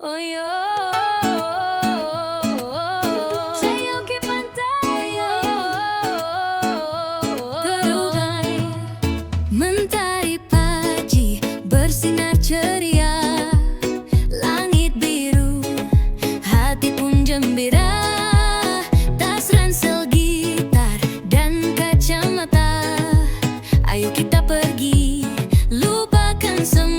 Oh yo, saya ke pantai, terurai mentari pagi bersinar ceria, langit biru, hati pun gembira. Tas ransel gitar dan kacamata, ayo kita pergi, lupakan semua.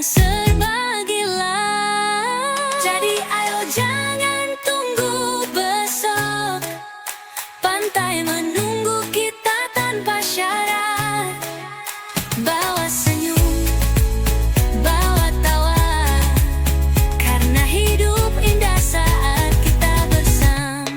Serba gila. Jadi ayo jangan tunggu besok, pantai menunggu kita tanpa syarat. Bawa senyum, bawa tawa, karena hidup indah saat kita bersama.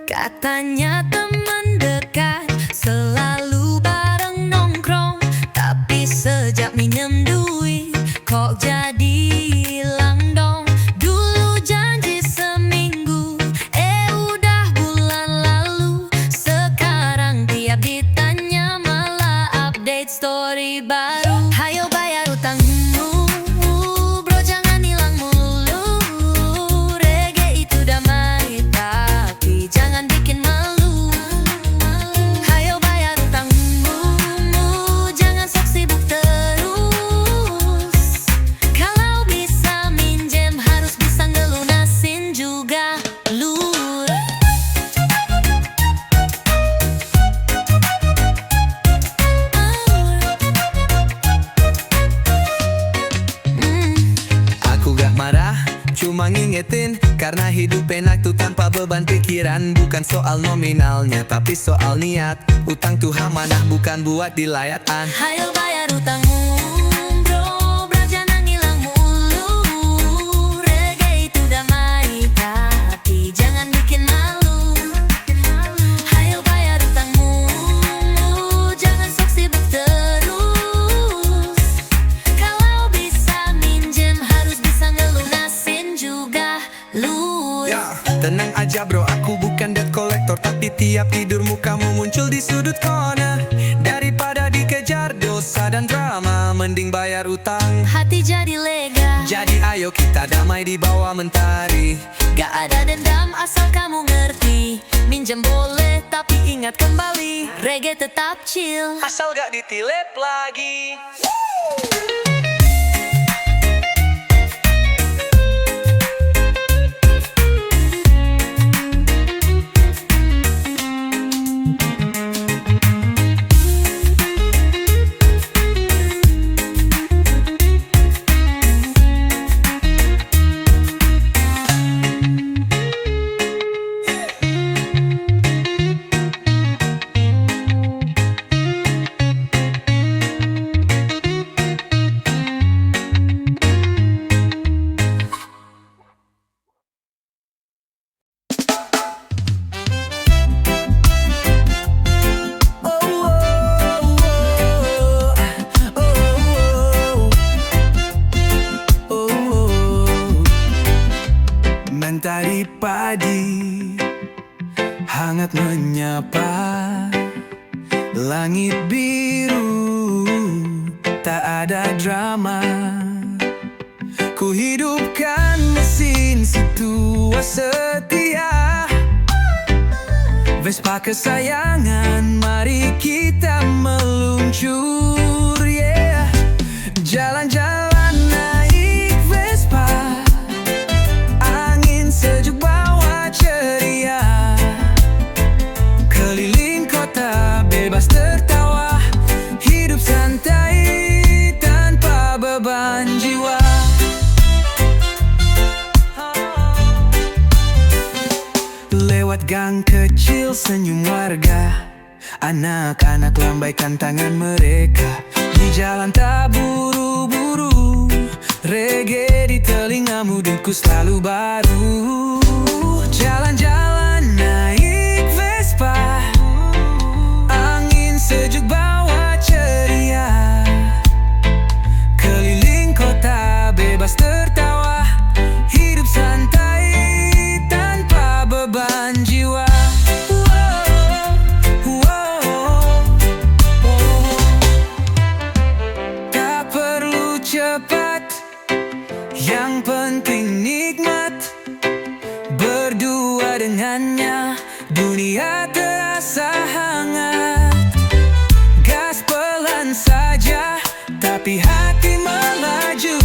Katanya teman dekat selalu bareng nongkrong, tapi sejak minjem duit kok jadi hilang dong. Dulu janji seminggu, udah bulan lalu. Sekarang tiap ditanya malah update story baru. Hayo bayar utangmu, bro, jangan hilang mulu. Reggae itu damai, tapi jangan bikin malu. Hayo bayar utangmu, jangan sok sibuk terus. Kalau bisa minjem harus bisa ngelunasin juga, lur. Aku gak marah, cuma ngingetin, karena hidup enak tuh tanpa beban pikiran. Bukan soal nominalnya, tapi soal niat. Utang tuh amanah, bukan buat dilayatan. Hayo bayar utangmu, bro, jangan hilang mulu. Reggae itu damai, tapi jangan bikin malu. Hayo bayar utangmu, jangan sok sibuk terus. Kalau bisa minjem harus bisa ngelunasin juga, lur. Tenang aja bro, aku bukan debt collector, tapi tiap tidurmu kamu muncul di sudut corner. Daripada dikejar dosa dan drama, mending bayar utang, Hati jadi lega, jadi ayo kita damai di bawah mentari. gak ada dendam asal kamu ngerti. Minjem boleh tapi ingat kembali, reggae tetap chill. Asal gak ditilet lagi. padi hangat menyapa langit biru, tak ada drama. Ku hidupkan mesin si tua setia, Vespa kesayangan, mari kita meluncur, yeah. Jalan-jalan naik Vespa, angin sejuk bawa ceria, keliling kota bebas tertawa, hidup santai tanpa beban jiwa. Lewat gang kecil senyum warga, anak-anak lambaikan tangan mereka. Di jalan tak buru-buru, reggae di telingamu, denku selalu baru. Jalan-jalan naik Vespa, angin sejuk bawa ceria, keliling kota bebas tertawa, hidup santai tanpa beban jiwa. Tak perlu cepat, yang penting nikmat. Berdua dengannya, dunia terasa hangat. Gas pelan saja, tapi hati melaju.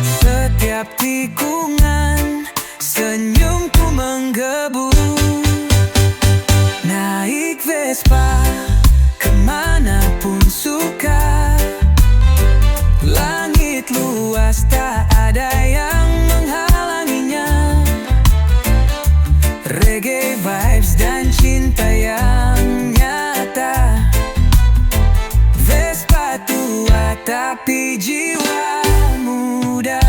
Setiap tikungan, senyumku menggebu. Naik Vespa, kemanapun suka. Langit luas, tak ada yang menghalanginya. Reggae vibes dan cinta yang nyata. Vespa tua tapi jiwa muda.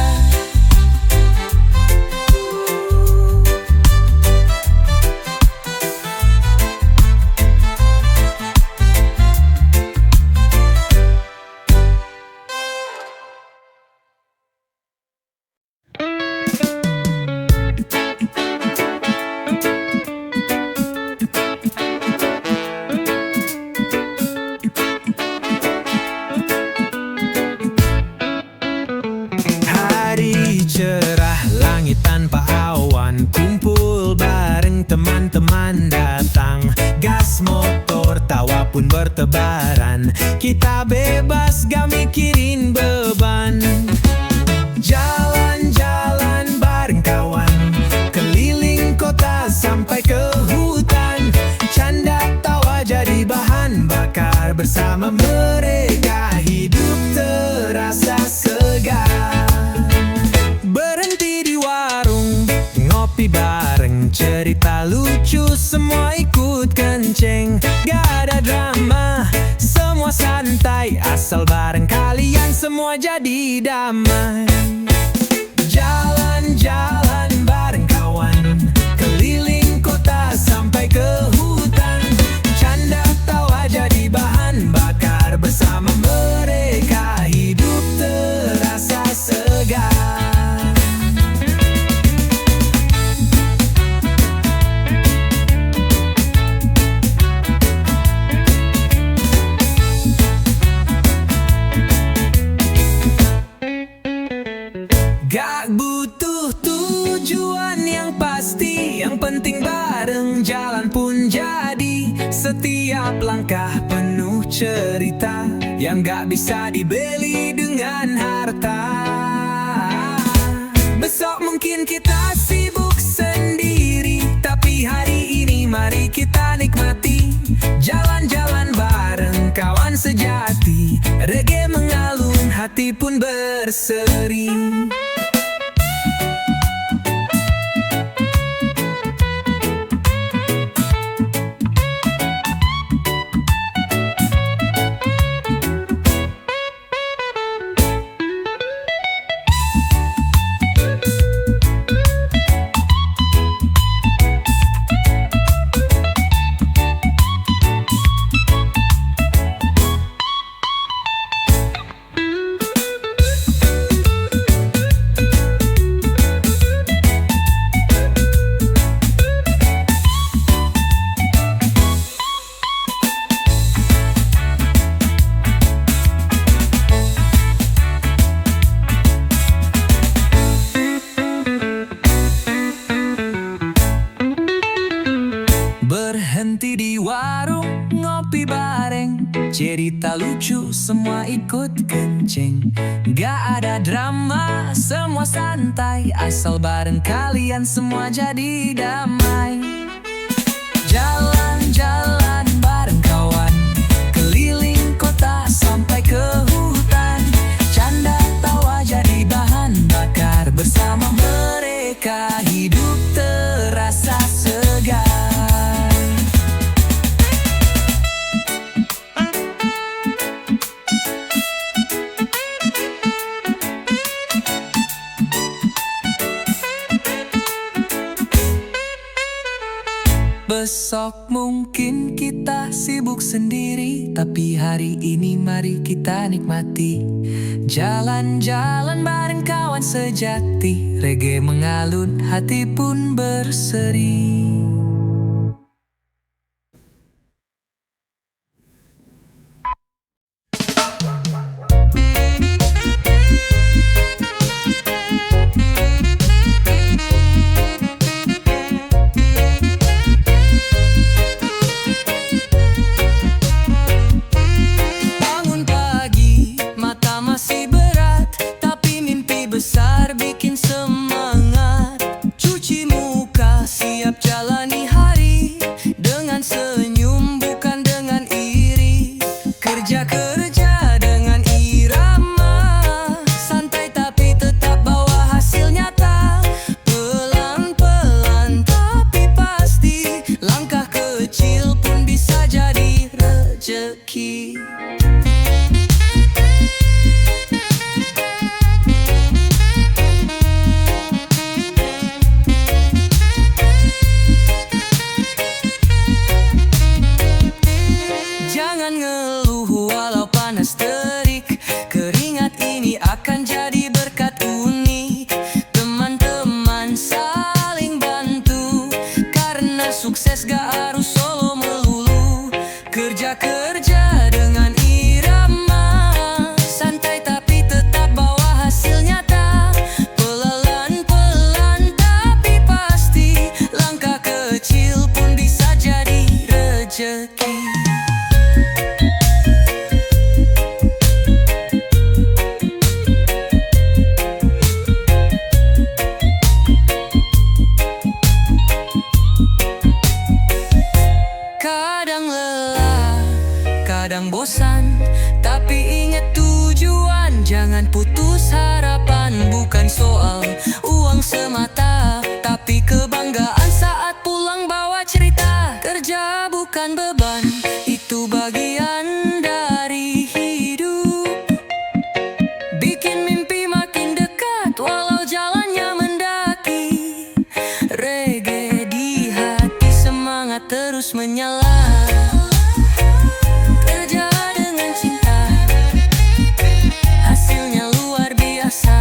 Hari cerah, langit tanpa awan, kumpul bareng teman-teman datang. Gas motor, tawa pun bertebaran. Kita bebas, gak mikirin beban. Jalan-jalan bareng kawan, keliling kota sampai ke hutan. Canda tawa jadi bahan bakar, bersama mereka hidup terasa segar. Berhenti di warung, ngopi bareng, cerita lucu semua ikut kenceng. Gak ada drama, semua santai, asal bareng kalian semua jadi damai. Jalan-jalan bareng kawan, keliling kota sampai ke hutan. Canda tawa jadi bahan bakar, bersama mereka hidup terasa segar. Gak butuh tujuan yang pasti, yang penting bareng jalan pun jadi. Setiap langkah penuh cerita, yang gak bisa dibeli dengan harta. Besok mungkin kita sibuk sendiri, tapi hari ini mari kita nikmati. Jalan-jalan bareng kawan sejati, reggae mengalun, hati pun berseri. cerita lucu semua ikut kenceng. Gak ada drama, semua santai, asal bareng kalian semua jadi damai. Jalan-jalan bareng kawan, keliling kota sampai ke hutan. Canda tawa jadi bahan bakar, bersama mereka hidup terasa segar. Besok mungkin kita sibuk sendiri, tapi hari ini mari kita nikmati. Jalan-jalan bareng kawan sejati, reggae mengalun, hati pun berseri. Bangun pagi, mata masih berat, tapi mimpi besar bikin semangat. Cuci muka, siap jalani hari, dengan senyum bukan dengan iri. Kerja-kerja dengan irama, santai tapi tetap bawa hasil nyata. Pelan-pelan tapi pasti, langkah kecil pun bisa jadi rezeki. Jangan ngeluh walau panas terik, keringat ini akan jadi berkat unik. Teman-teman saling bantu, karena sukses gak harus solo melulu. Kerja-kerja dengan irama, santai tapi tetap bawa hasil nyata. Pelan-pelan tapi pasti, langkah kecil pun bisa jadi rezeki. Kadang lelah, kadang bosan, tapi ingat tujuan, jangan putus harapan. Bukan soal uang semata, tapi kebanggaan saat pulang bawa cerita. Kerja bukan beban, itu bagian dari hidup. Bikin mimpi makin dekat, walau jalannya mendaki. Reggae di hati, semangat terus menyala. Kerja dengan cinta, hasilnya luar biasa.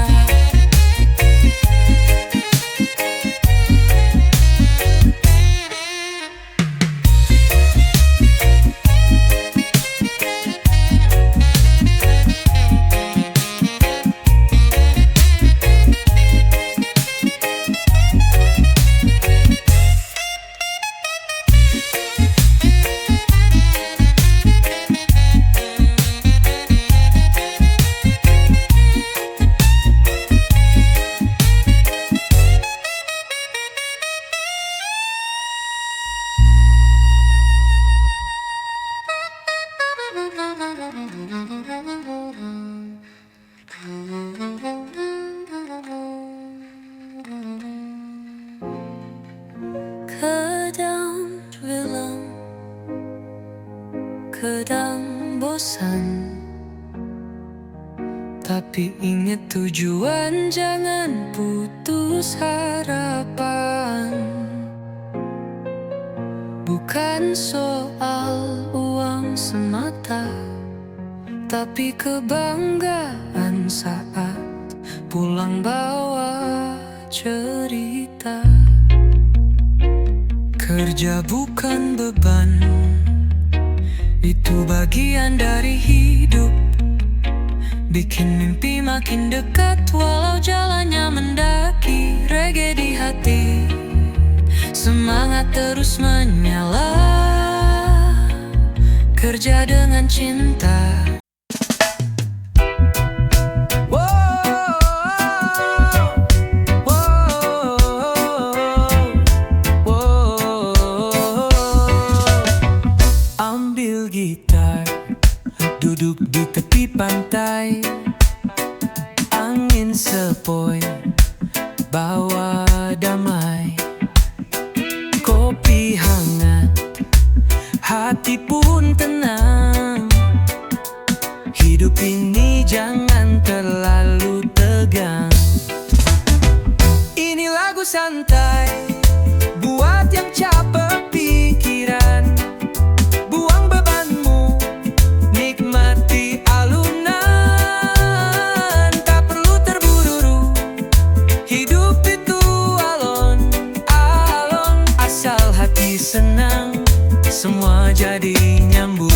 Kadang bilang, kadang bosan, tapi ingat tujuan, jangan putus harapan. Bukan soal uang semata, tapi kebanggaan saat pulang bawa cerita. Kerja bukan beban, itu bagian dari hidup. Bikin mimpi makin dekat, walau jalannya mendaki. Reggae di hati, semangat terus menyala. kerja dengan cinta. Ambil gitar, duduk di tepi pantai, angin sepoi, bawa damai. Kopi hangat, hati pun tenang. Hidup ini jangan terlalu tegang. Ini lagu santai buat yang capek pikiran. Buang bebanmu, nikmati alunan. Tak perlu terburu-buru, hidup itu alon-alon. Asal hati senang, semua jadi nyambung.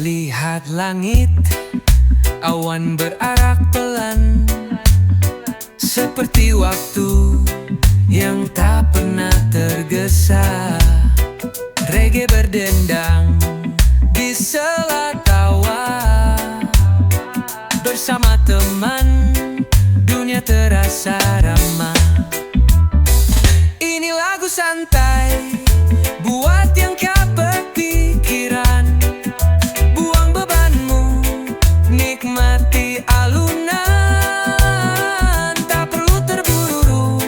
Lihat langit, awan berarak pelan, seperti waktu yang tak pernah tergesa. Reggae berdendang di sela tawa, bersama teman dunia terasa ramah. Ini lagu santai buat yang capek pikiran. Buang bebanmu, nikmati alunan. Tak perlu terburu-buru,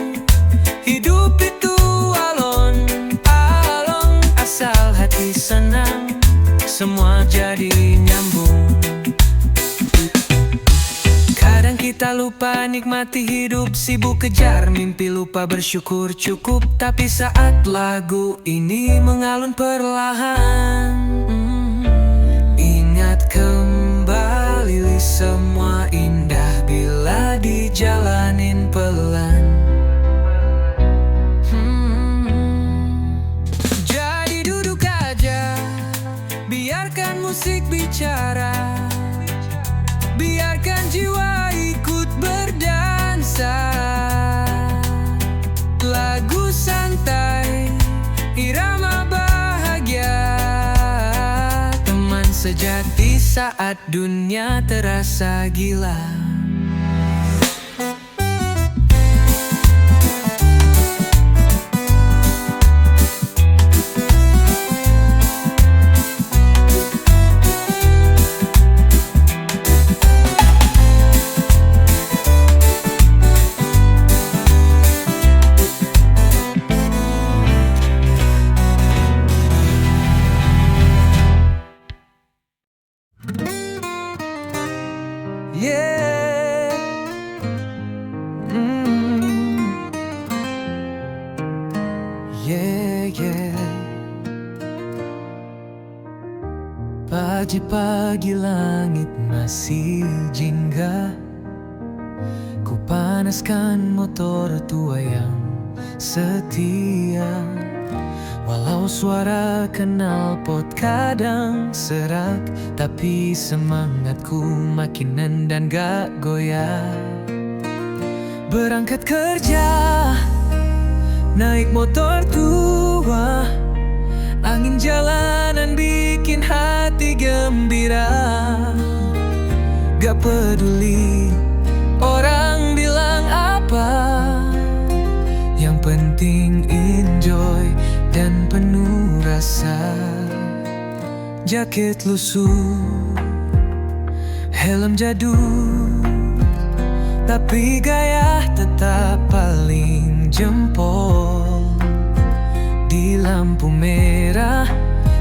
hidup itu alon-alon. Asal hati senang, semua jadi nyambung. Kadang kita lupa nikmati hidup, sibuk kejar mimpi, lupa bersyukur cukup. Tapi saat lagu ini mengalun perlahan, ingat kembali semua indah bila dijalanin pelan. Jadi duduk aja, biarkan musik bicara, biarkan jiwa ikut berdansa. Lagu santai, irama bahagia, teman sejati saat dunia terasa gila. Yeah. Yeah, yeah. Pagi-pagi langit masih jingga, ku panaskan motor tua yang setia. Walau suara knalpot kadang serak, tapi semangatku makin nendang gak goyah. Berangkat kerja, naik motor tua, angin jalanan bikin hati gembira. Gak peduli orang bilang apa, yang penting enjoy dan penuh rasa. Jaket lusuh, helm jadul, tapi gaya tetap paling jempol. Di lampu merah,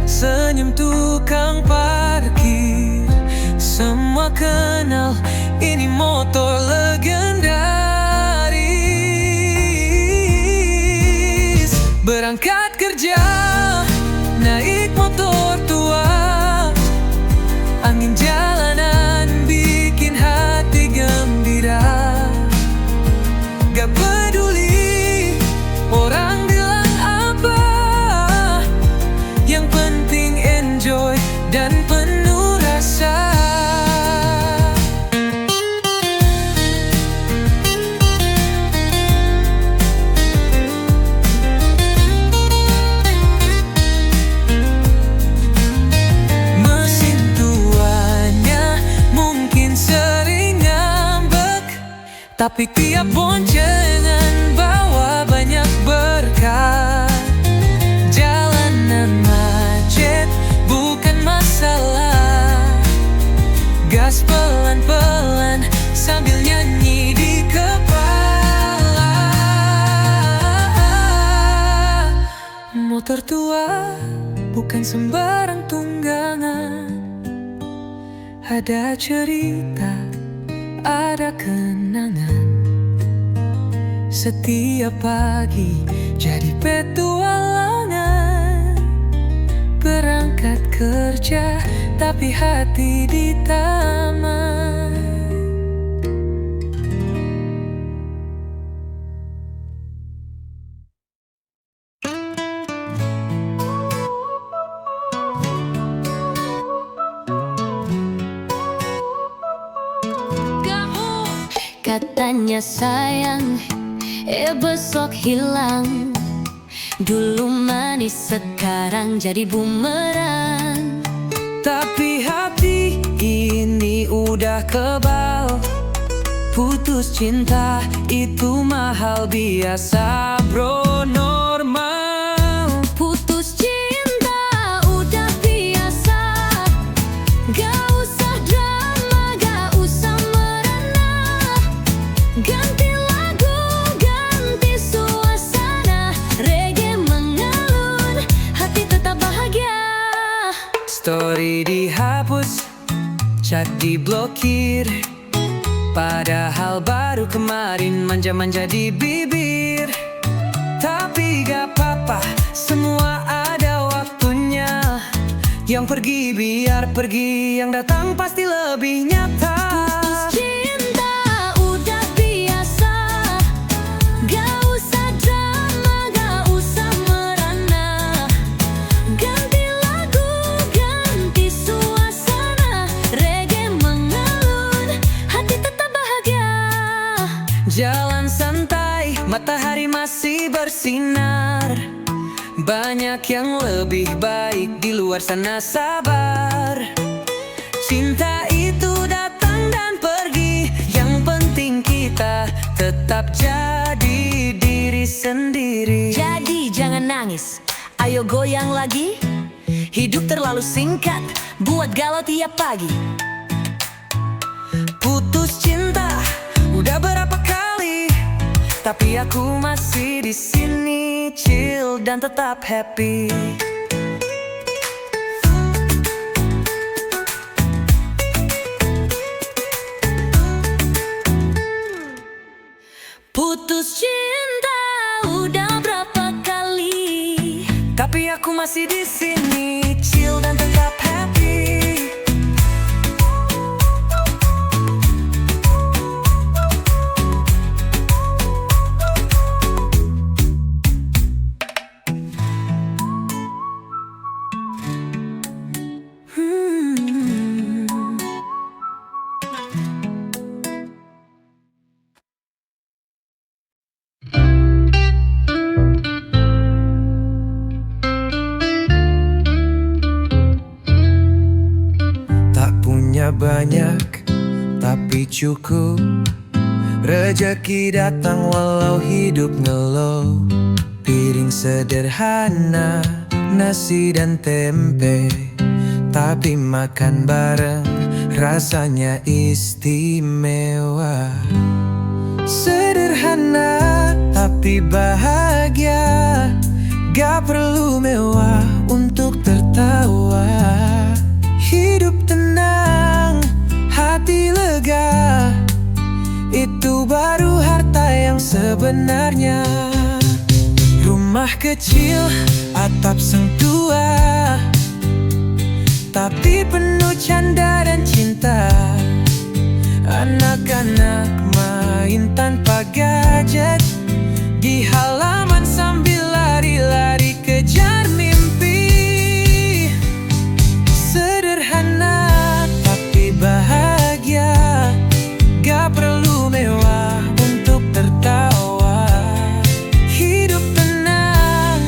senyum tukang parkir, semua kenal ini motor legendaris. Berangkat kerja, naik motor tua, angin jalanan bikin hati gembira. Gak peduli orang bilang apa, yang penting enjoy dan penuh rasa. Tapi tiap boncengan bawa banyak berkah. Jalanan macet bukan masalah. Gas pelan-pelan sambil nyanyi di kepala. Motor tua bukan sembarang tunggangan. Ada cerita, ada kenangan. Setiap pagi jadi petualangan. Berangkat kerja tapi hati di taman. Katanya sayang, besok hilang. Dulu manis sekarang jadi bumerang. Tapi hati ini udah kebal. Putus cinta itu mahal, biasa bro, normal. Putus cinta udah biasa. Gak usah drama, gak usah merana. Ganti lagu, ganti suasana. Reggae mengalun, hati tetap bahagia. Story dihapus, chat diblokir. Padahal baru kemarin manja-manja di bibir. Tapi gak apa-apa, semua ada waktunya. Yang pergi biar pergi, yang datang pasti lebih nyata. Putus cinta udah biasa. Gak usah drama, gak usah merana. Ganti lagu, ganti suasana. Reggae mengalun, hati tetap bahagia. Jalan santai, matahari masih bersinar. Banyak yang lebih baik di luar sana, sabar. Cinta itu datang dan pergi. Yang penting kita tetap jadi diri sendiri. Jadi jangan nangis, ayo goyang lagi. Hidup terlalu singkat, buat galau tiap pagi. Putus cinta udah berapa kali, tapi aku masih di sini, chill dan tetap happy. Putus cinta udah berapa kali, Tapi aku masih di sini, chill dan tetap happy. Banyak tapi cukup. Rezeki datang walau hidup ngelow. Piring sederhana, nasi dan tempe, tapi makan bareng rasanya istimewa. Sederhana tapi bahagia. Gak perlu mewah untuk tertawa. Hidup tenang, hati lega. Itu baru harta yang sebenarnya. Rumah kecil, atap seng tua, tapi penuh canda dan cinta. Anak-anak main tanpa gadget di halaman sambil lari-lari kejar mimpi. Sederhana tapi bahagia. Gak perlu mewah untuk tertawa. Hidup tenang,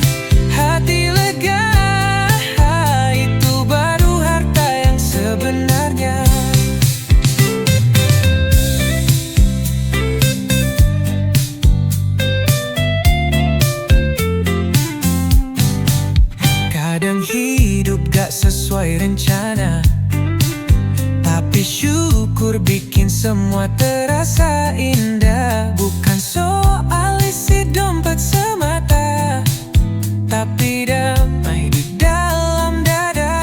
hati lega. Itu baru harta yang sebenarnya. semua terasa indah. Bukan soal isi dompet semata, tapi damai di dalam dada.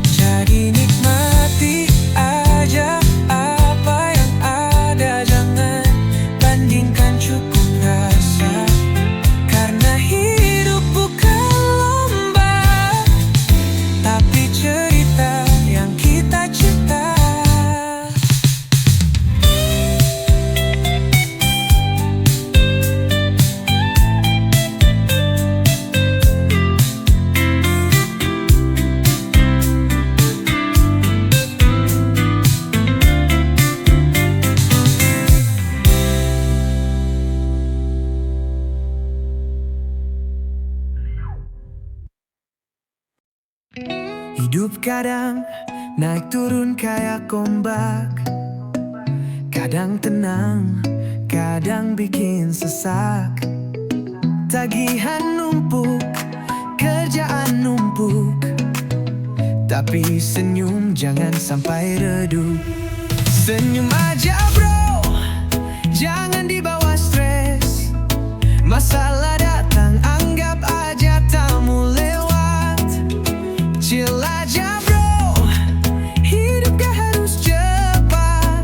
Jadi nikmati aja apa yang ada, jangan bandingkan, cukup rasa. Karena hidup bukan lomba, tapi cerita yang kita cipta. Hidup kadang naik turun kayak ombak, kadang tenang, kadang bikin sesak. Tagihan numpuk, kerjaan numpuk, tapi senyum jangan sampai redup. Senyum aja bro, jangan dibawa stres. Masalah datang, anggap aja tamu lewat. Chill aja bro, hidup gak harus cepat.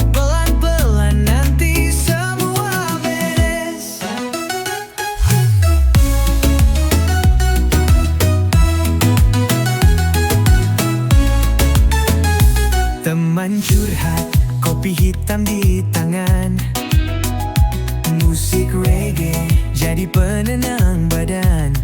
Pelan-pelan nanti semua beres. Teman curhat, kopi hitam di tangan, musik reggae jadi penenang badan.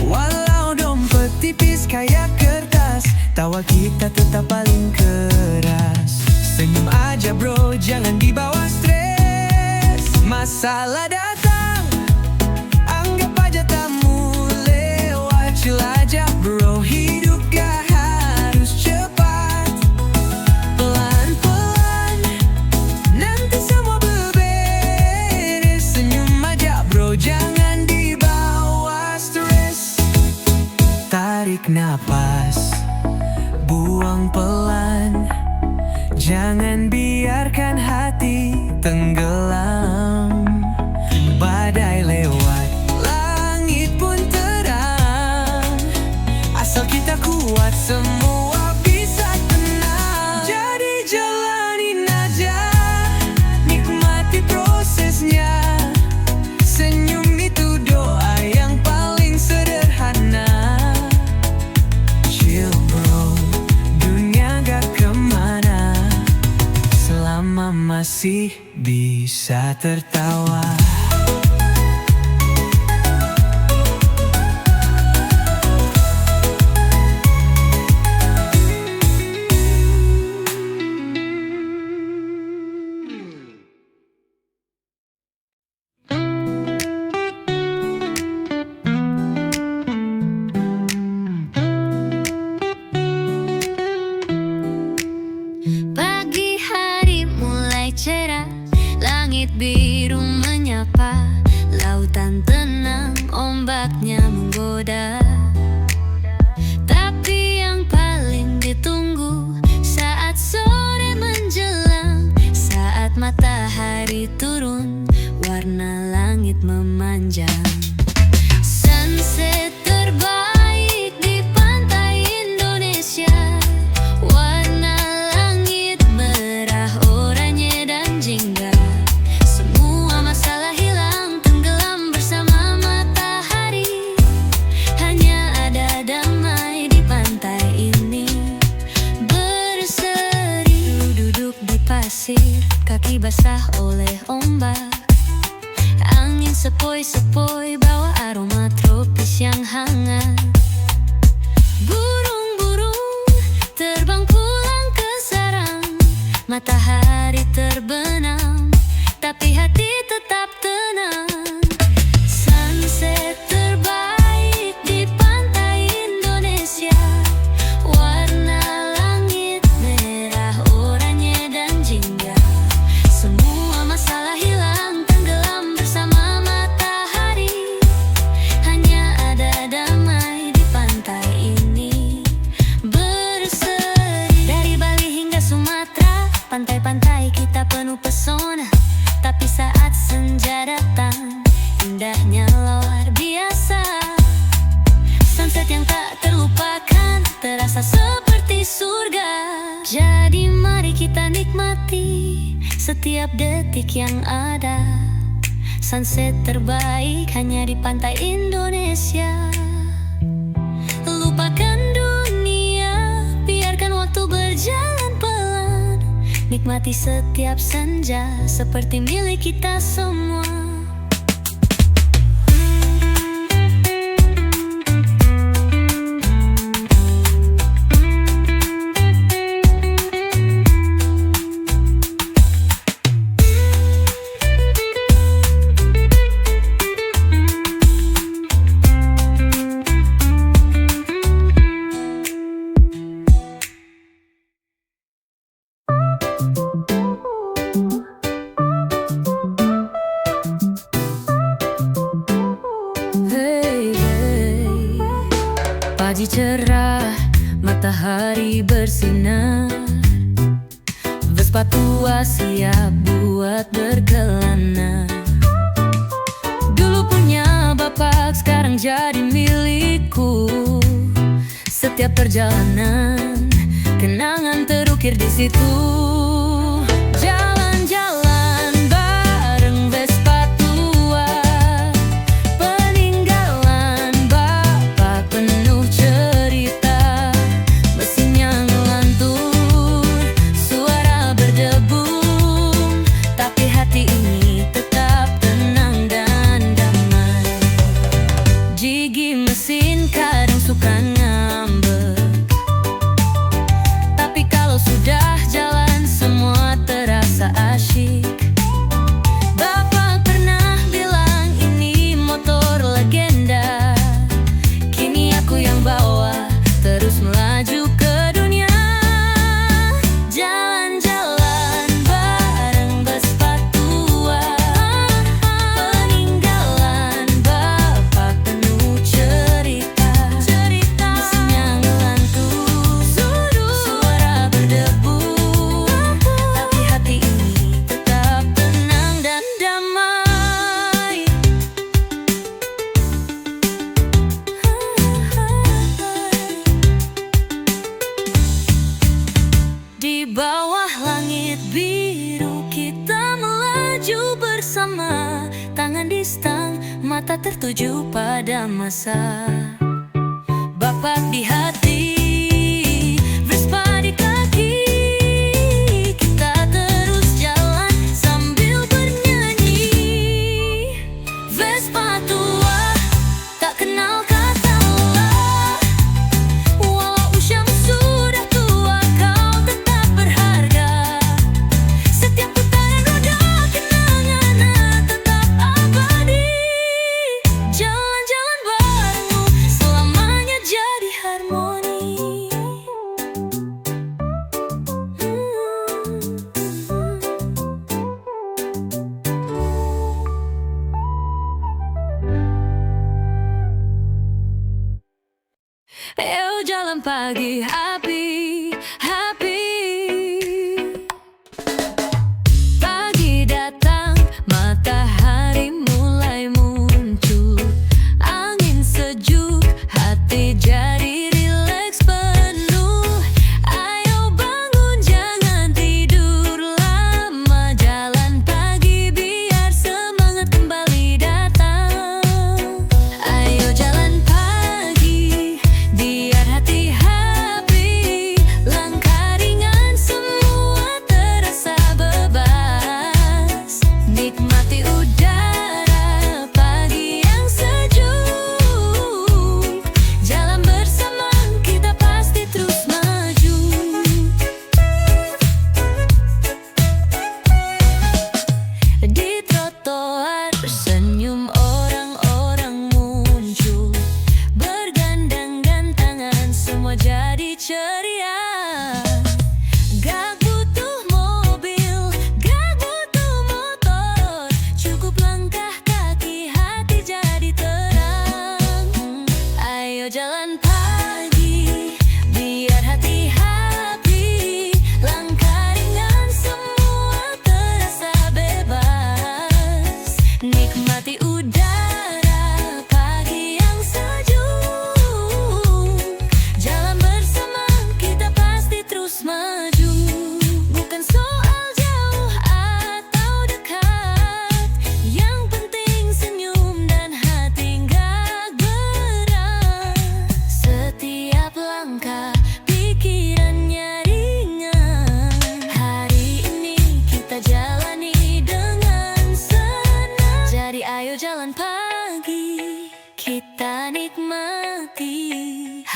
Walau dompet tipis kayak kertas, tawa kita tetap paling keras. Senyum aja bro, jangan dibawa stres. Masalah datang, anggap aja tamu lewat. Chill aja bro, hidup gak harus cepat. Pelan-pelan nanti semua beberes. Senyum aja bro, jangan dibawa stres. Tarik napas, buang pelan, jangan biarkan hati tenggelam. Badai lewat, langit pun terang. Asal kita kuat, semua bisa tenang. Jadi jalanin aja, nikmati prosesnya. Senyum itu doa yang paling sederhana. Chill bro, dunia gak kemana selama masih bisa tertawa. Pagi hari mulai cerah, langit biru menyapa, lautan tenang, ombaknya menggoda. Tapi yang paling ditunggu saat sore menjelang, saat matahari turun, warna langit memanjang. Sunset terbaik di pantai Indonesia, warna langit merah, oranye dan jingga. Semua masalah hilang, tenggelam bersama matahari. Hanya ada damai di pantai ini. Berseri duduk di pasir, kaki basah oleh ombak. Angin sepoi-sepoi bawa aroma tropis yang hangat. Burung-burung terbang pulang ke sarang, matahari terbenam, tapi hati tetap tenang. Sunset terbaik di pantai Indonesia, warna langit merah, oranye dan jingga. Semua masalah hilang, tenggelam bersama matahari. Hanya ada damai di pantai ini. Berseri dari Bali hingga Sumatera, pantai-pantai terbaik, kita penuh pesona. Tapi saat senja datang, indahnya luar biasa. Sunset yang tak terlupakan, terasa seperti surga. Jadi mari kita nikmati setiap detik yang ada. Sunset terbaik hanya di pantai Indonesia. Lupakan dunia, biarkan waktu berjalan pelan. Nikmati setiap senja seperti milik kita semua. Pagi cerah, matahari bersinar. Vespa tua siap buat berkelana. Dulu punya bapak, sekarang jadi milikku. Setiap perjalanan, kenangan terukir di situ. Jalan-jalan bareng Vespa tua, peninggalan bapak penuh cerita. Mesinnya ngelantur, suara berdebum, tapi hati ini tetap tenang dan damai. Gigi mesin kadang suka ngambek, tapi kalau sudah jalan semua terasa asyik. Bapak pernah bilang ini motor legenda, kini aku yang bawa terus melaju ke dunia. Jalan-jalan bareng Vespa tua, peninggalan bapak penuh cerita. Mesinnya ngelantur, suara berdebu, tapi hati ini tetap tenang dan damai. Di bawah langit biru kita melaju bersama. Tangan di stang, mata tertuju pada masa. Bapak di hati, Vespa di kaki. Kita terus jalan sambil bernyanyi. Vespa tua, tak kenal kata lelah. Walau usiamu sudah tua, kau tetap berharga. Setiap putaran roda kenangan tetap abadi. Jalan-jalan barengmu selamanya jadi harmoni.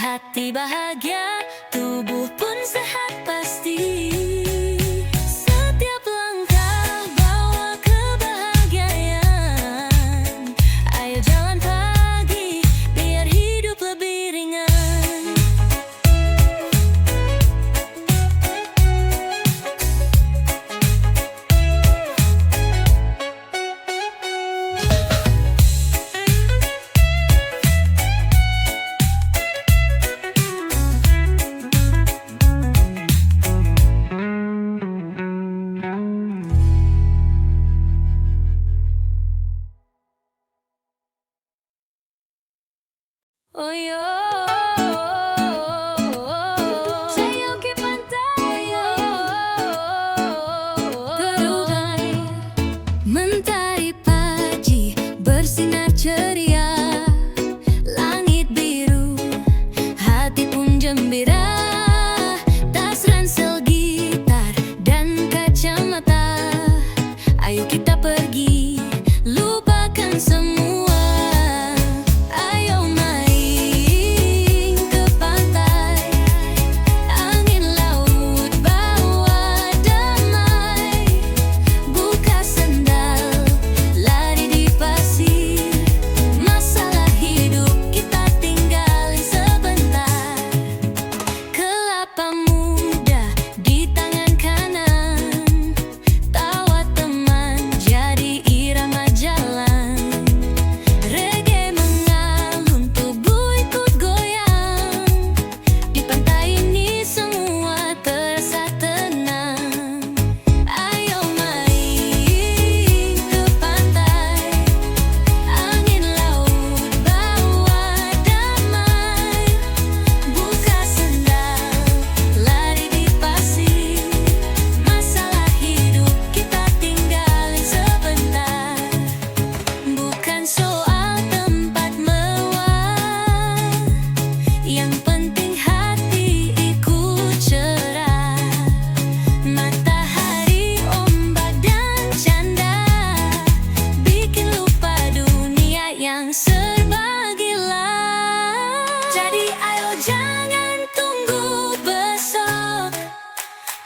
hati bahagia, tubuh pun sehat pasti. Setiap langkah bawa kebahagiaan. Ayo jalan pagi, biar hidup lebih ringan. Oh yo, saya ke pantai, terurai mentari pagi bersinar ceria, langit biru, hati pun gembira. Tas ransel gitar dan kacamata, ayo kita pergi, lupakan semua.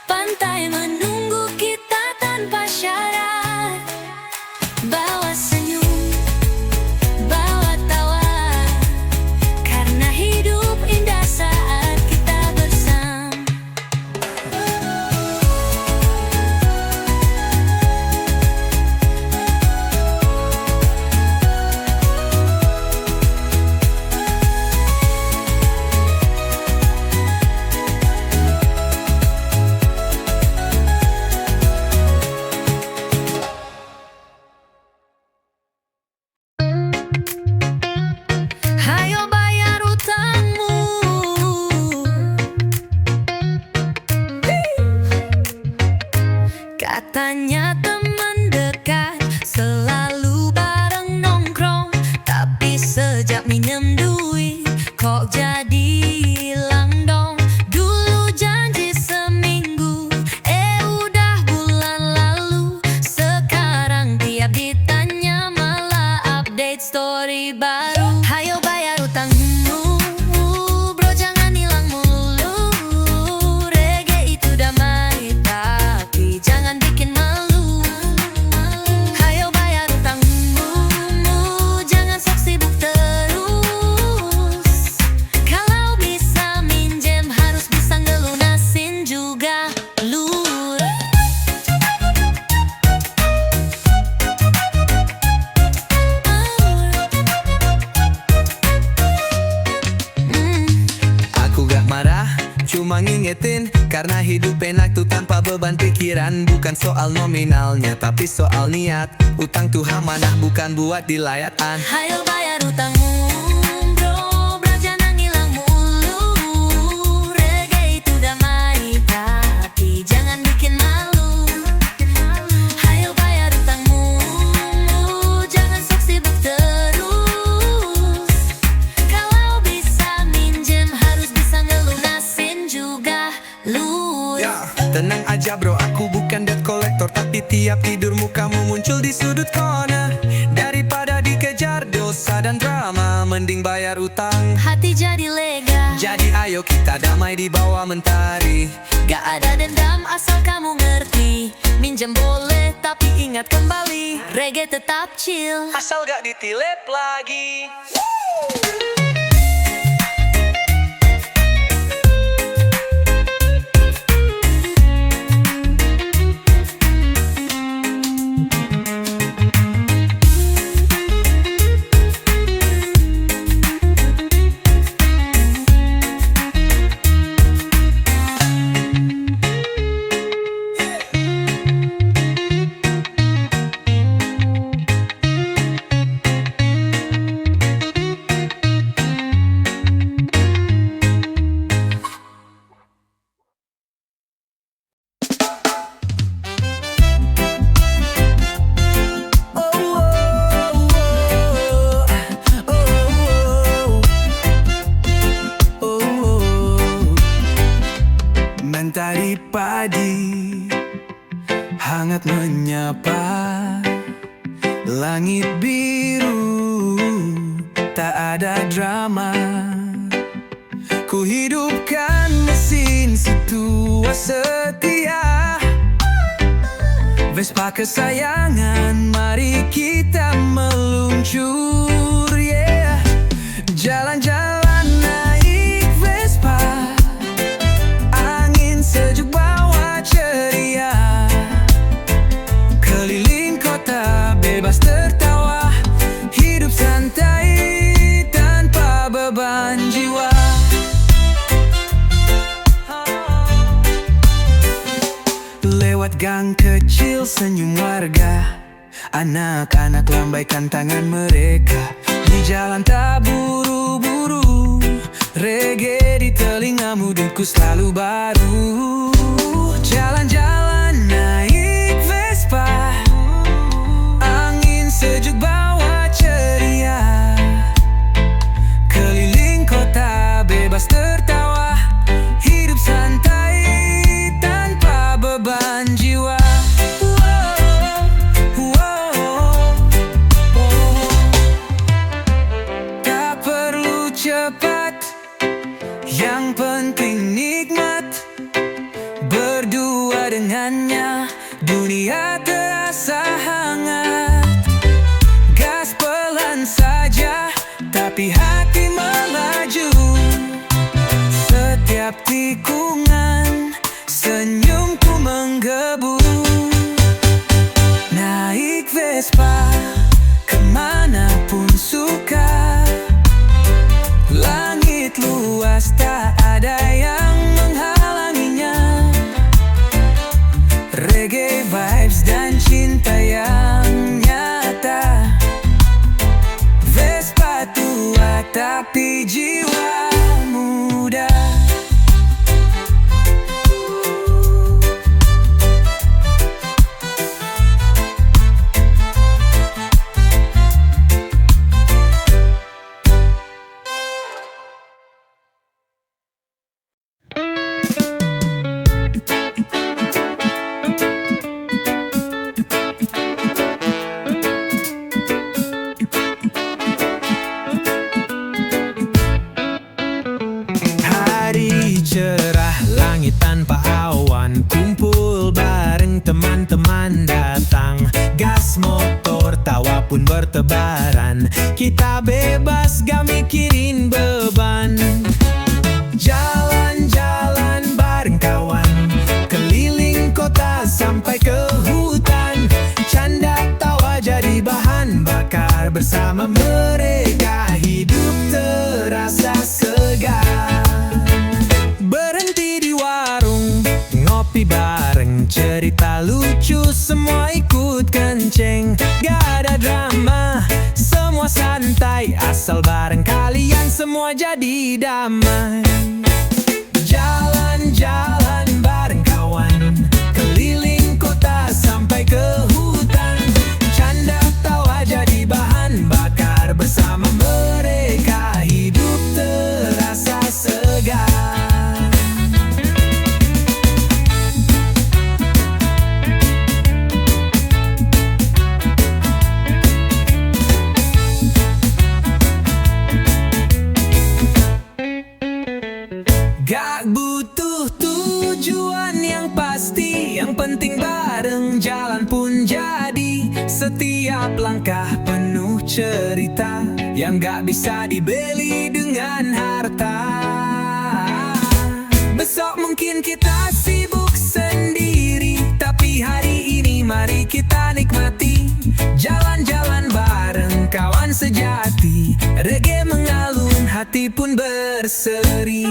Pantai menunggu kita tanpa syarat. Bawa senyum, bawa tawa, karena hidup indah saat kita bersama. Hayo bayar utangmu, katanya teman dekat selalu bareng nongkrong, tapi sejak minjem duit kok jadi hilang dong. Dulu janji seminggu, udah bulan lalu. Sekarang tiap ditanya malah update story baru. Hayo bayar utangmu, bro, jangan hilang mulu. Reggae itu damai, tapi jangan bikin malu. Hayo bayar utangmu, jangan sok sibuk terus. Kalau bisa minjem harus bisa ngelunasin juga, lur. Aku gak marah, cuma ngingetin, karena hidup enak tuh tanpa beban pikiran. Bukan soal nominalnya, tapi soal niat. Utang tuh amanah, bukan buat dilayatan. Hayo bayar utangmu, bro, jangan hilang mulu. Reggae itu damai, tapi jangan bikin malu. Hayo bayar utangmu, jangan sok sibuk terus. Kalau bisa minjem harus bisa ngelunasin juga, lur. Tenang aja bro, aku bukan debt collector, tapi tiap tidurmu kamu muncul di sudut corner. Daripada dikejar dosa dan drama, mending bayar utang. Hati jadi lega. Jadi ayo kita damai di bawah mentari. Gak ada dendam asal kamu ngerti. Minjem boleh tapi ingat kembali, reggae tetap chill Asal gak ditilep lagi. Mentari padi hangat menyapa, langit biru tak ada drama. Ku hidupkan mesin setua setia, Vespa kesayangan, mari kita meluncur, yeah. Jalan-jalan naik Vespa, angin sejuk bawa ceria, keliling kota bebas tertawa, hidup santai tanpa beban jiwa. Lewat gang kecil senyum warga, anak-anak lambaikan tangan mereka. Di jalan tak buru-buru, reggae di telingamu, denku selalu baru. Jalan-jalan naik Vespa, angin sejuk bawa ceria, keliling kota bebas tertawa, hidup santai tanpa beban jiwa. Tak perlu cepat, yang penting nikmat. Berdua dengannya, dunia terasa hangat. Gas pelan saja, tapi hati melaju. Setiap tikungan, senyumku menggebu. Naik Vespa, kemanapun suka. Langit luas, tak ada yang menghalanginya. Reggae vibes dan cinta yang nyata. Vespa tua tapi jiwa muda. Hari cerah, langit tanpa awan, kumpul bareng teman-teman datang. Gas motor, tawa pun bertebaran. Kita bebas gak mikirin beban. Jalan-jalan bareng kawan, keliling kota sampai ke hutan. Canda tawa jadi bahan bakar, bersama mereka hidup terasa segar. Berhenti di warung, ngopi bareng, cerita lucu semua ikut kenceng. Gak ada drama, semua santai, asal bareng kalian semua jadi damai. Jalan-jalan bareng kawan, keliling kota sampai ke hutan. Canda tawa jadi bahan bakar, bersama mereka hidup terasa segar. pun jadi. Setiap langkah penuh cerita yang gak bisa dibeli dengan harta. Besok mungkin kita sibuk sendiri, tapi hari ini mari kita nikmati. Jalan-jalan bareng kawan sejati, reggae mengalun, hati pun berseri.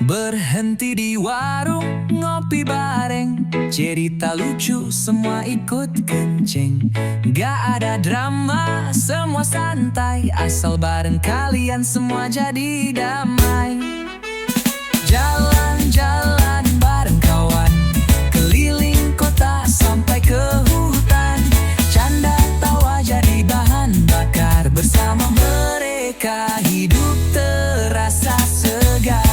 Berhenti di warung, ngopi bareng, cerita lucu, semua ikut kenceng. Gak ada drama, semua santai, asal bareng kalian semua jadi damai. Jalan-jalan bareng kawan, keliling kota sampai ke hutan. Canda tawa jadi bahan bakar, bersama mereka hidup terasa segar.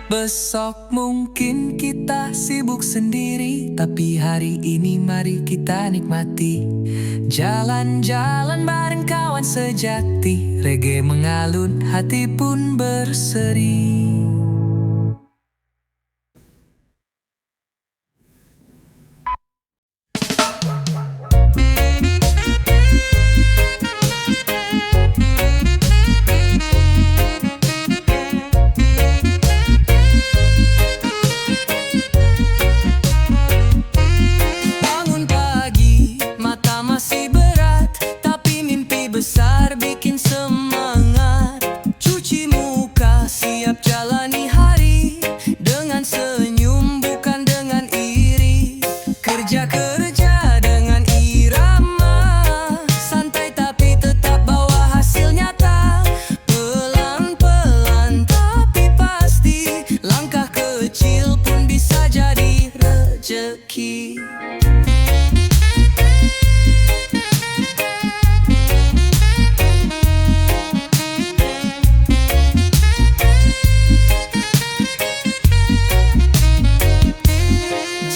Besok mungkin kita sibuk sendiri, tapi hari ini mari kita nikmati. Jalan-jalan bareng kawan sejati, reggae mengalun, hati pun berseri. Besar bikin semangat, cuci muka siap jalani hari, dengan senyum bukan dengan iri. Kerja-kerja dengan irama, santai tapi tetap bawa hasil nyata. Pelan-pelan tapi pasti, langkah kecil pun bisa jadi rezeki.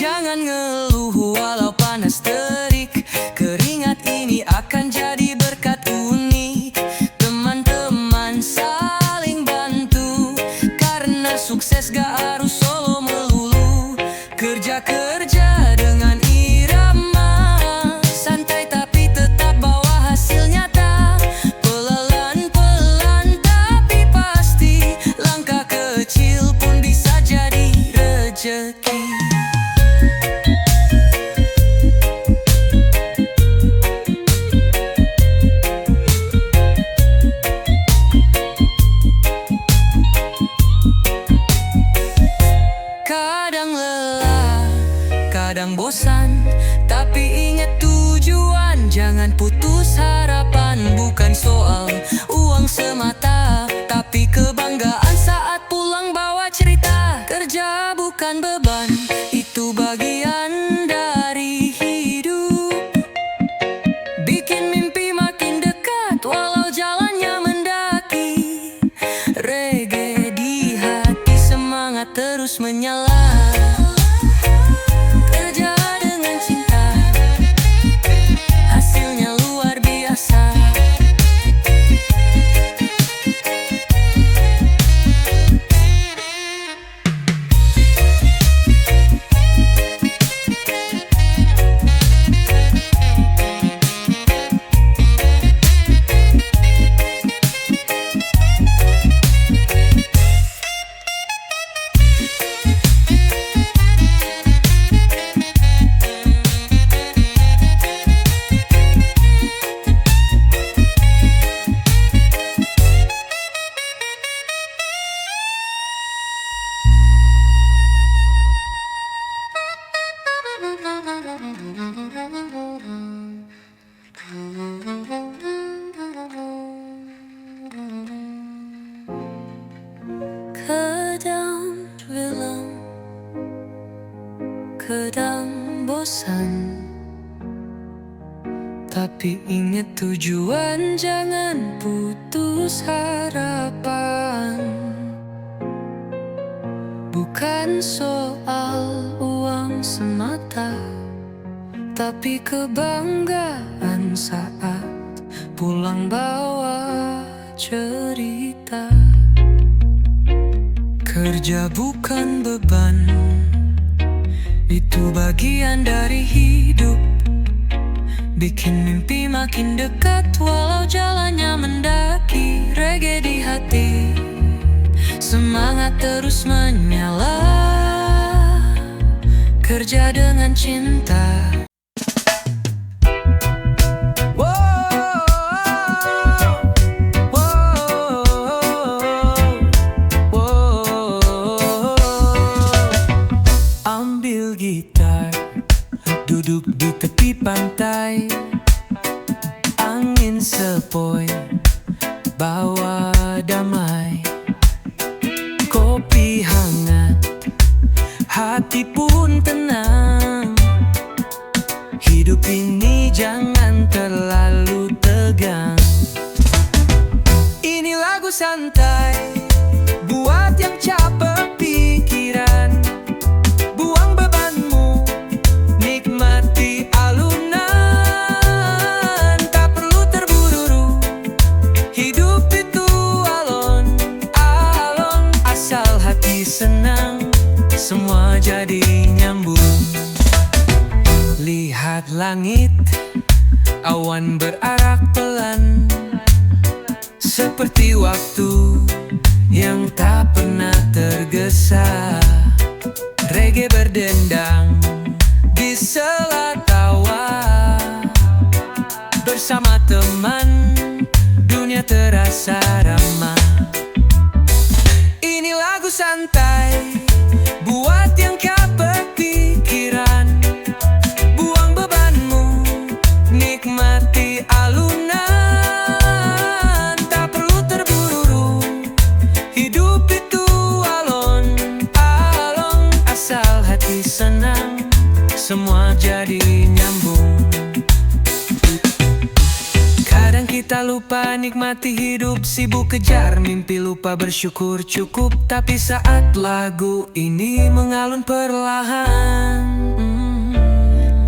Jangan ngeluh walau panas terik, keringat ini akan jadi berkat unik. Teman-teman saling bantu, karena sukses gak harus solo melulu. Kerja-kerja dengan irama, santai tapi tetap bawa hasil nyata. Pelan-pelan tapi pasti, langkah kecil pun bisa jadi rezeki. Kadang lelah, kadang bosan, tapi ingat tujuan, jangan putus harapan. Bukan soal uang semata, tapi kebanggaan saat pulang bawa cerita. Kerja bukan beban, itu bagian dari hidup. Bikin mimpi makin dekat, walau jalannya mendaki. Reggae di hati, semangat terus menyala. Kerja dengan cinta, hasilnya luar biasa. kadang bosan. Tapi ingat tujuan, jangan putus harapan. Bukan soal uang semata, tapi kebanggaan saat pulang bawa cerita. Kerja bukan beban, itu bagian dari hidup. Bikin mimpi makin dekat walau jalannya mendaki. Reggae di hati, semangat terus menyala. Kerja dengan cinta. Ambil gitar, duduk di tepi pantai, angin sepoi, bawa damai. Kopi hangat, hati pun tenang. Hidup ini jangan terlalu tegang. Ini lagu santai buat yang capek pikiran. Buang bebanmu, nikmati alunan. Tak perlu terburu-buru, hidup itu alon-alon. Asal hati senang, semua jadi nyambung. Lihat langit, awan berarak pelan, seperti waktu yang tak pernah tergesa. Reggae berdendang di sela tawa. Bersama teman, dunia terasa ramah. Ini lagu santai buat yang capek pikiran. Buang bebanmu, nikmati alunan. Tak perlu terburu-buru, hidup itu alon-alon. Asal hati senang, semua jadi nyambung. Kadang kita lupa nikmati hidup, sibuk kejar mimpi, lupa bersyukur cukup. Tapi saat lagu ini mengalun perlahan,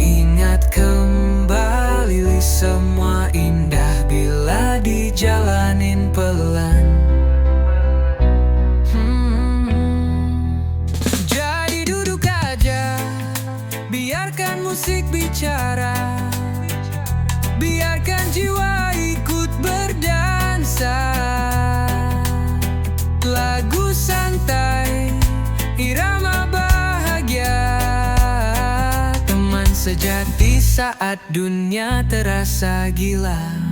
ingat kembali semua indah bila dijalanin pelan. Jadi duduk aja, biarkan musik bicara. Biarkan jiwa ikut berdansa. Lagu santai, irama bahagia. Teman sejati saat dunia terasa gila.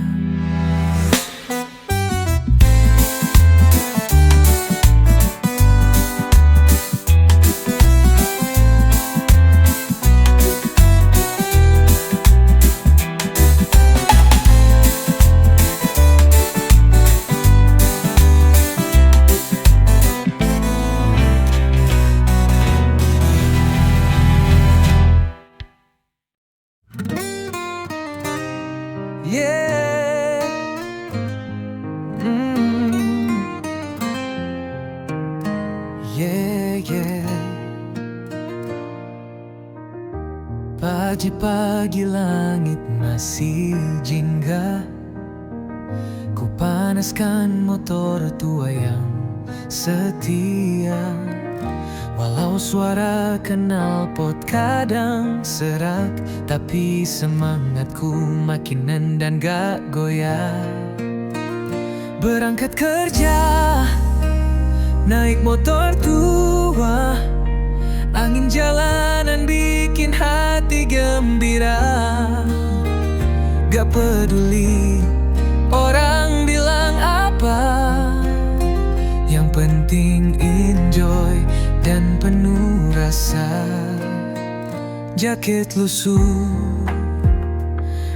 Yeah. Yeah, yeah. Pagi-pagi langit masih jingga. Ku panaskan motor tua yang setia. Walau suara knalpot kadang serak, tapi semangatku makin nendang gak goyah. Berangkat kerja, naik motor tua. Angin jalanan bikin hati gembira. Gak peduli orang bilang apa, yang penting enjoy dan penuh rasa. Jaket lusuh,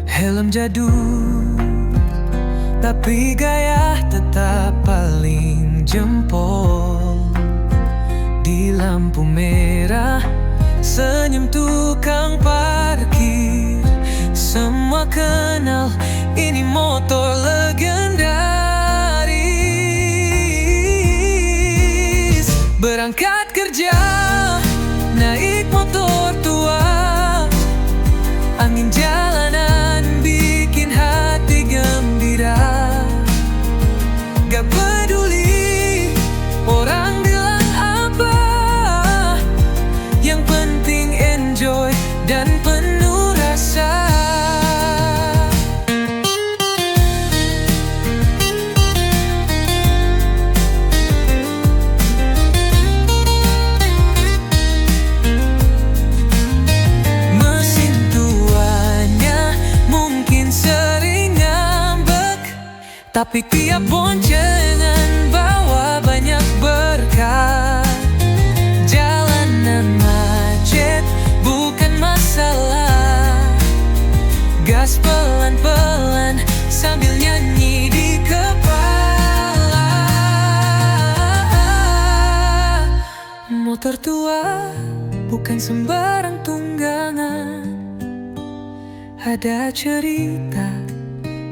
helm jadul, tapi gaya tetap paling jempol. Di lampu merah senyum tukang parkir. Semua kenal ini motor legendaris. Berangkat kerja naik motor tua, angin jalanan bikin hati gembira. Gak peduli orang bilang apa, yang penting enjoy dan penuh rasa. Mesin tuanya mungkin sering ngambek, tapi tiap boncengan bawa banyak berkah. Jalanan macet bukan masalah, gas pelan-pelan sambil nyanyi di kepala. Motor tua bukan sembarang tunggangan, ada cerita,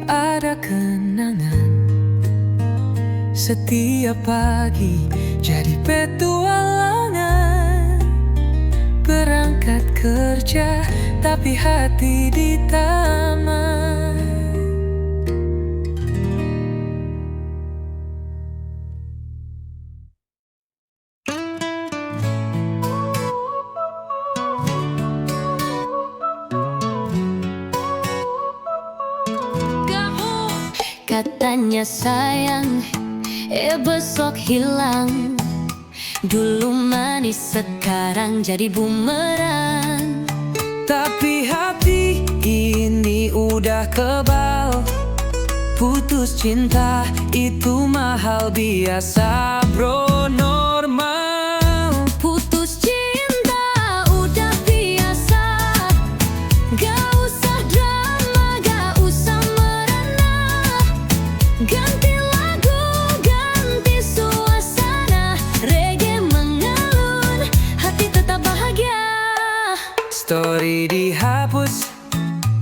ada kenangan. Setiap pagi jadi petualangan, berangkat kerja tapi hati di taman. Katanya sayang, besok hilang. Dulu manis sekarang jadi bumerang. Tapi hati ini udah kebal, putus cinta itu mahal biasa bro, normal. Putus cinta udah biasa, gak usah drama, gak usah merana. Ganti lagu, ganti suasana, reggae mengalun, hati tetap bahagia. Story dihapus,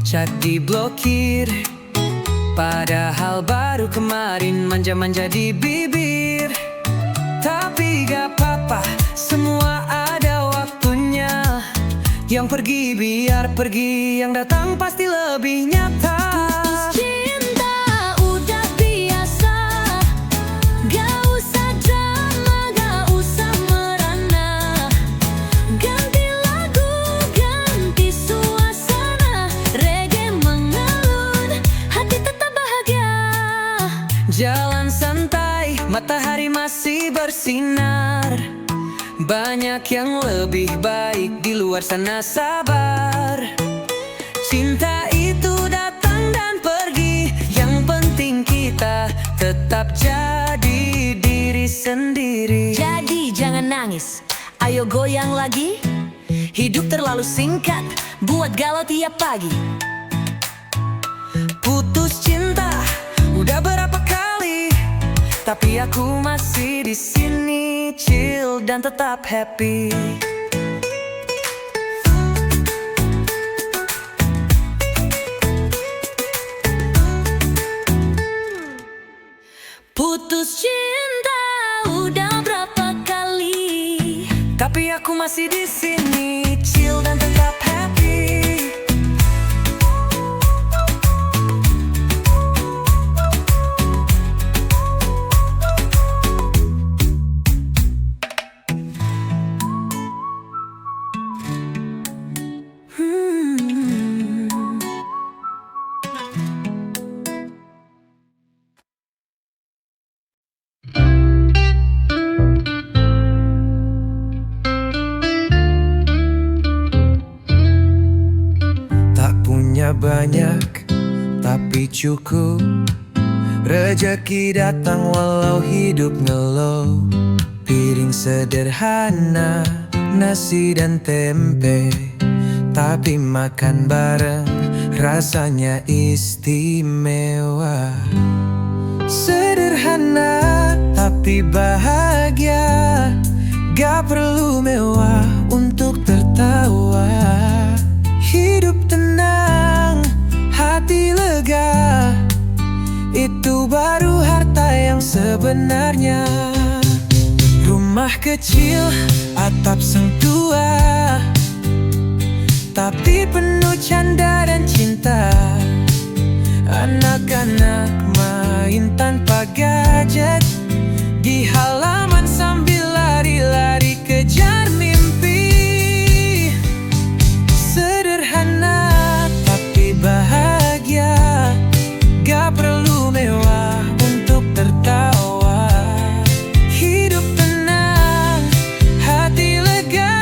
chat diblokir, padahal baru kemarin manja-manja di bibir. Tapi gak apa-apa, semua ada waktunya. Yang pergi biar pergi, yang datang pasti lebih nyata. Putus cinta udah biasa, gak usah drama, gak usah merana. Ganti lagu, ganti suasana, reggae mengalun, hati tetap bahagia. Jalan santai, matahari masih bersinar. Banyak yang lebih baik di luar sana, sabar. Cinta itu datang dan pergi, yang penting kita tetap jadi diri sendiri. Jadi jangan nangis, ayo goyang lagi. Hidup terlalu singkat, buat galau tiap pagi. Putus cinta udah berapa kali, tapi aku masih di sini, chill dan tetap happy. Putus cinta udah berapa kali, tapi aku masih di sini, chill dan tetap happy. Banyak tapi cukup, rezeki datang walau hidup ngeluh. Piring sederhana, nasi dan tempe, tapi makan bareng rasanya istimewa. Sederhana tapi bahagia, gak perlu mewah untuk tertawa. tertawa. Hidup tenang, hati lega, itu baru harta yang sebenarnya. Rumah kecil, atap seng tua, tapi penuh canda dan cinta. Anak-anak main tanpa gadget di halaman sambil lari-lari kejar mimpi. Sederhana tapi bahagia, gak perlu mewah untuk tertawa. Hidup tenang, hati lega,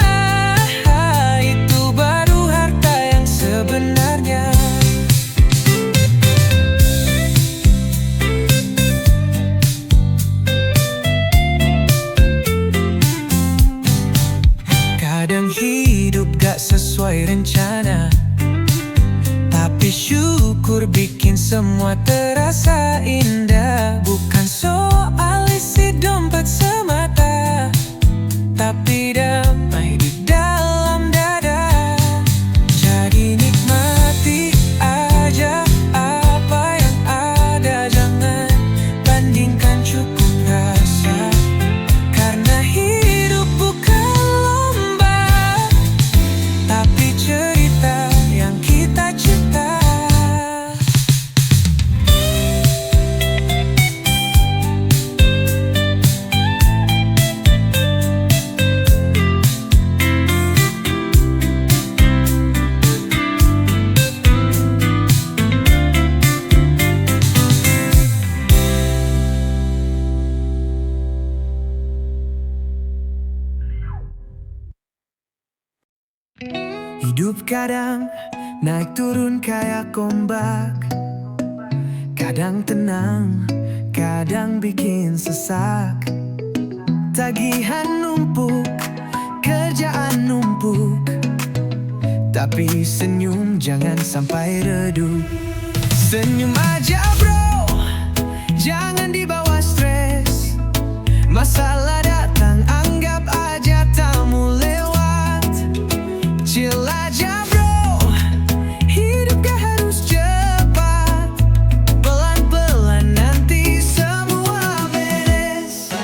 itu baru harta yang sebenarnya. Kadang hidup gak sesuai rencana, tapi syukur bikin semua terasa indah. Bukan soal isi dompet semata, tapi damai di dalam dada. Jadi nikmati aja apa yang ada, jangan bandingkan cukup rasa. Karena hidup bukan lomba, tapi cerita yang kita cipta. Hidup kadang naik turun kayak ombak, kadang tenang, kadang bikin sesak. Tagihan numpuk, kerjaan numpuk, tapi senyum jangan sampai redup. Senyum aja bro, jangan dibawa stres. Masalah datang, anggap aja tamu lewat. Chill aja bro, hidup gak harus cepat. Pelan-pelan nanti semua beres.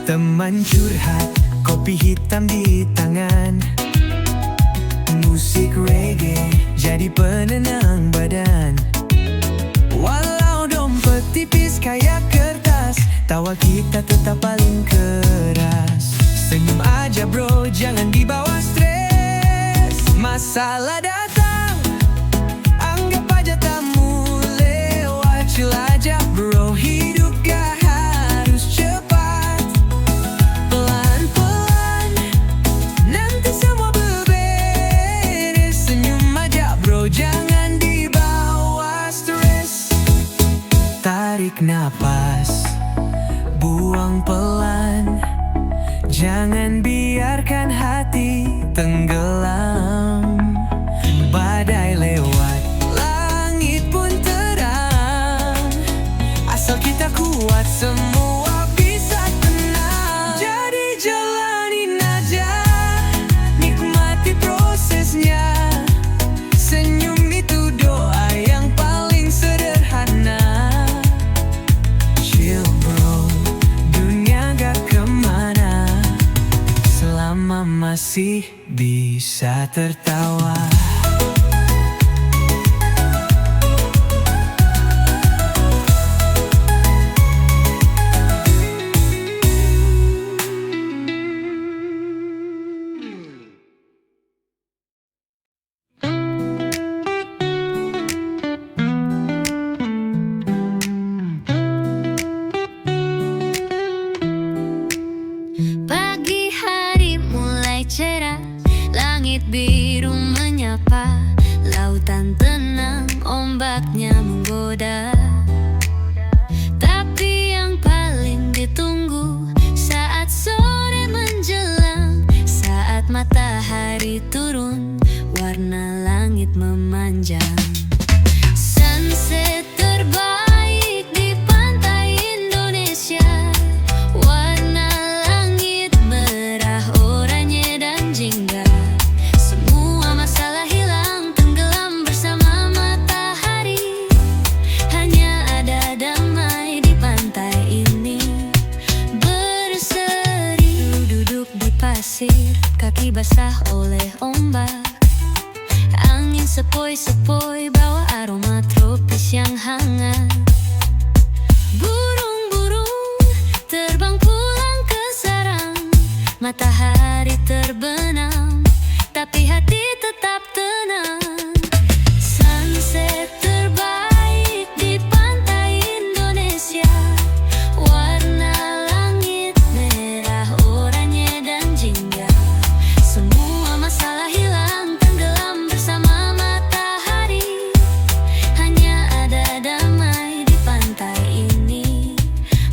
Teman curhat, kopi hitam di tangan, musik reggae jadi penenang badan. Walau dompet tipis kayak kertas, tawa kita tetap paling keras. Senyum aja bro, jangan dibawa stres. Masalah datang, anggap aja tamu lewat. Chill aja bro, hidup gak harus cepat. Pelan-pelan nanti semua beberes. Senyum aja bro, jangan dibawa stres. Tarik napas, buang pelan, jangan biarkan hati tenggelam. Badai lewat, langit pun terang. Asal kita kuat, semua bisa tenang. Jadi jalanin aja, nikmati prosesnya. Senyum itu doa yang paling sederhana. Chill bro, dunia gak kemana selama masih bisa tertawa. Pagi hari mulai cerah, langit biru menyala. basah oleh ombak. Angin sepoi-sepoi bawa aroma tropis yang hangat. Burung-burung terbang pulang ke sarang. Matahari terbenam, tapi hati tetap tenang. Sunset terbaik di pantai Indonesia. Warna langit merah, oranye dan jingga. Semua masalah hilang, tenggelam bersama matahari. Hanya ada damai di pantai ini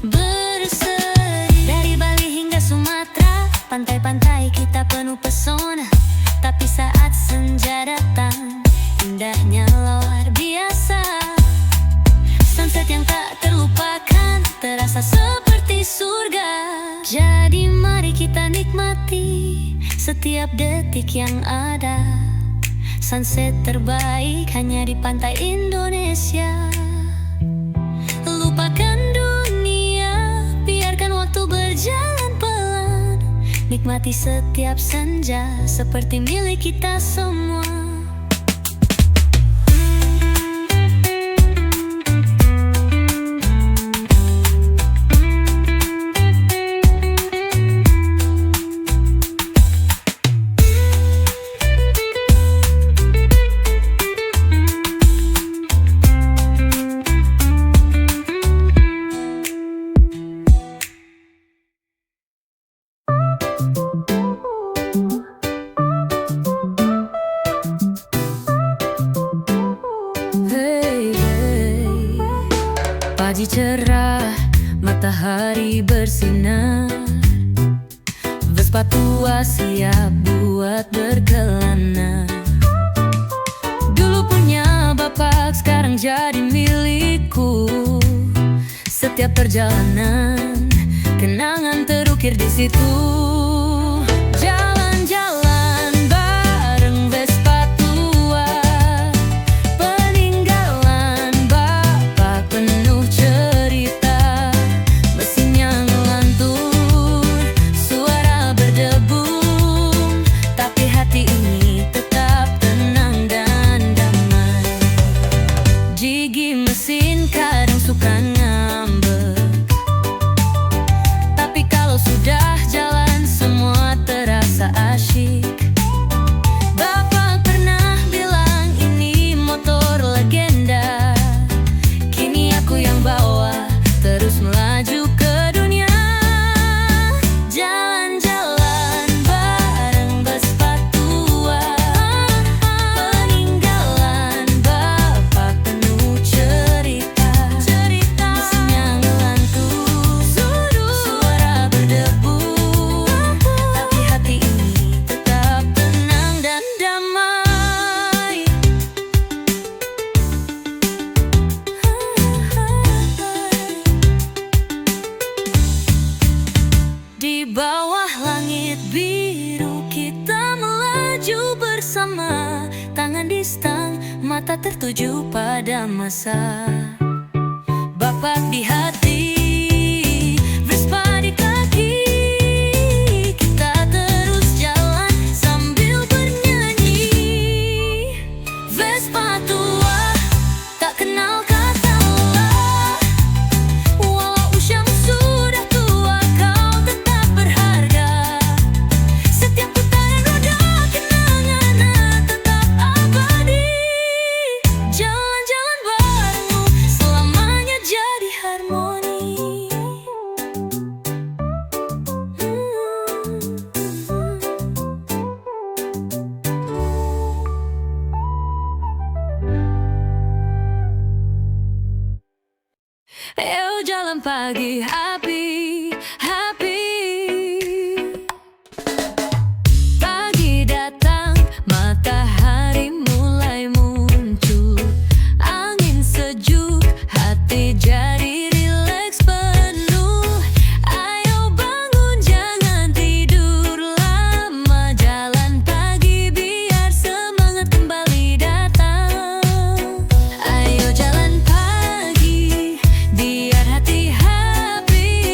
berseri. Dari Bali hingga Sumatera, pantai-pantai kita penuh pesona. Tapi saat senja datang, indahnya luar biasa. Sunset yang tak terlupakan, terasa seperti surga. Jadi mari kita nikmati setiap detik yang ada. Sunset terbaik hanya di pantai Indonesia. Lupakan dunia, biarkan waktu berjalan pelan. Nikmati setiap senja seperti milik kita semua. Pagi cerah, matahari bersinar. Vespa tua siap buat berkelana. Dulu punya bapak, sekarang jadi milikku. Setiap perjalanan, kenangan terukir di situ. Jalan-jalan bareng Vespa tua. Peninggalan bapak penuh cerita. Mesinnya ngelantur, suara berdebum. Tapi hati ini tetap tenang dan damai. Gigi mesin kadang suka ngambek, tapi kalau sudah jalan semua terasa asyik. Bapak pernah bilang ini motor legenda. Kini aku yang bawa, terus melaju ke dunia. Jalan-jalan bareng Vespa tua. Peninggalan bapak penuh cerita. Mesinnya ngelantur, suara berdebu. Tapi hati ini tetap tenang dan damai. Di bawah langit biru kita melaju bersama. Tangan di stang, mata tertuju pada masa. Bapak di hati, Vespa di kaki. Kita terus jalan sambil bernyanyi. Vespa tua, tak kenal kata lelah. Walau usiamu sudah tua, kau tetap berharga. Setiap putaran roda kenangan tetap abadi. Jalan-jalan barengmu selamanya jadi harmoni. Ayo jalan pagi happy, happy. Pagi datang, matahari mulai muncul. Angin sejuk, hati jadi rileks penuh. Ayo bangun, jangan tidur lama. Jalan pagi biar semangat kembali datang. Ayo jalan pagi, biar hati happy.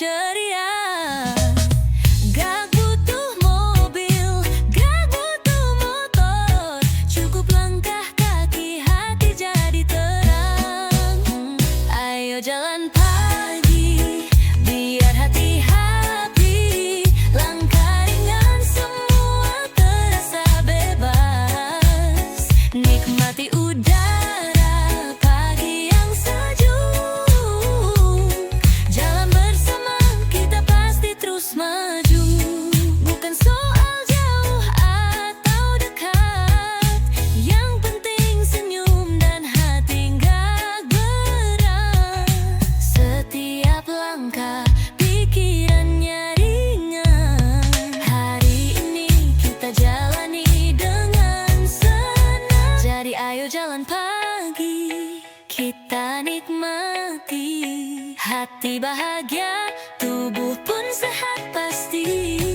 ceria. Gak butuh mobil, gak butuh motor, cukup langkah kaki hati jadi terang. Ayo jalan pagi, biar hati happy. Langkah ringan semua terasa bebas. Nikmati udara pagi yang sejuk. Jalan bersama kita pasti terus maju. Bukan soal jauh atau dekat, yang penting senyum dan hati gak berat. Setiap langkah pikirannya ringan. Hari ini kita jalani dengan senang. Jadi ayo jalan pagi, kita nikmati. Hati bahagia, tubuh pun sehat pasti.